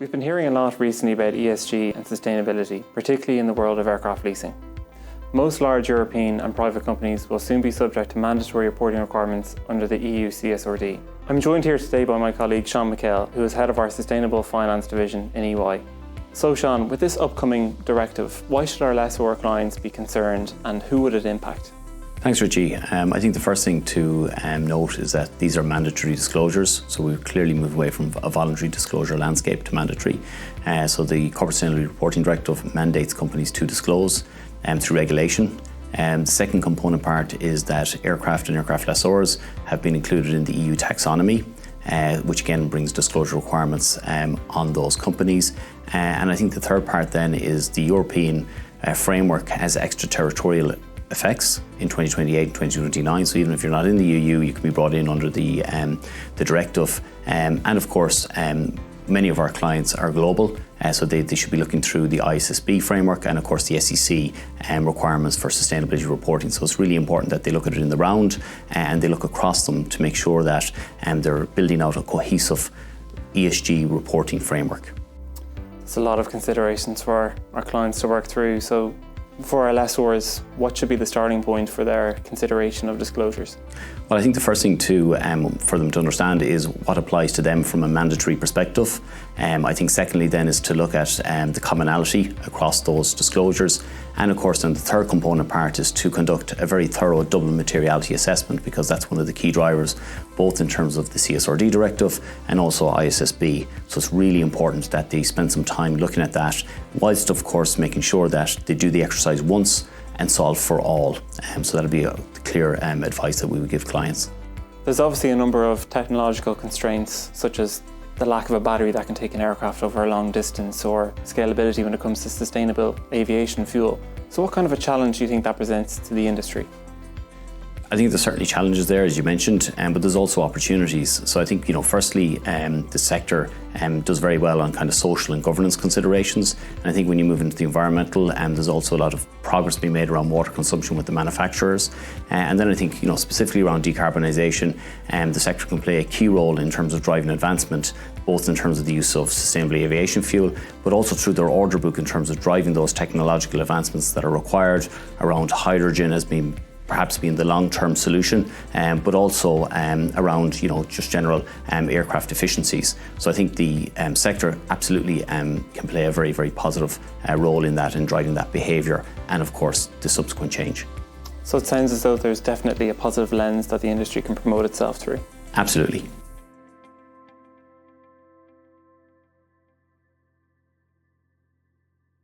We've been hearing a lot recently about ESG and sustainability, particularly in the world of aircraft leasing. Most large European and private companies will soon be subject to mandatory reporting requirements under the EU CSRD. I'm joined here today by my colleague Sean MacHale, who is head of our Sustainable Finance division in EY. So Sean, with this upcoming directive, why should our lessor clients be concerned and who would it impact? Thanks, Richie. I think the first thing to note is that these are mandatory disclosures, so we've clearly moved away from a voluntary disclosure landscape to mandatory. So the Corporate Sustainability Reporting Directive mandates companies to disclose through regulation. The second component part is that aircraft and aircraft lessors have been included in the EU taxonomy, which again brings disclosure requirements on those companies. And I think the third part then is the European framework has extraterritorial effects in 2028 and 2029. So even if you're not in the EU, you can be brought in under the directive. And of course, many of our clients are global, so they should be looking through the ISSB framework and of course the SEC requirements for sustainability reporting. So it's really important that they look at it in the round and they look across them to make sure that they're building out a cohesive ESG reporting framework. It's a lot of considerations for our clients to work through. So for our lessors, what should be the starting point for their consideration of disclosures? Well, I think the first thing for them to understand is what applies to them from a mandatory perspective. I think secondly then is to look at the commonality across those disclosures. And of course then the third component part is to conduct a very thorough double materiality assessment, because that's one of the key drivers, both in terms of the CSRD directive and also ISSB. So it's really important that they spend some time looking at that, whilst of course making sure that they do the exercise once and solve for all. So that'll be a clear advice that we would give clients. There's obviously a number of technological constraints, such as the lack of a battery that can take an aircraft over a long distance, or scalability when it comes to sustainable aviation fuel. So what kind of a challenge do you think that presents to the industry? I think there's certainly challenges there, as you mentioned, but there's also opportunities. So I think, firstly, the sector does very well on kind of social and governance considerations. And I think when you move into the environmental, there's also a lot of progress being made around water consumption with the manufacturers. And then I think, specifically around decarbonisation, the sector can play a key role in terms of driving advancement, both in terms of the use of sustainable aviation fuel, but also through their order book in terms of driving those technological advancements that are required around hydrogen as perhaps being the long-term solution, but also around just general aircraft efficiencies. So I think the sector absolutely can play a very, very positive role in that, in driving that behaviour and of course the subsequent change. So it sounds as though there's definitely a positive lens that the industry can promote itself through. Absolutely.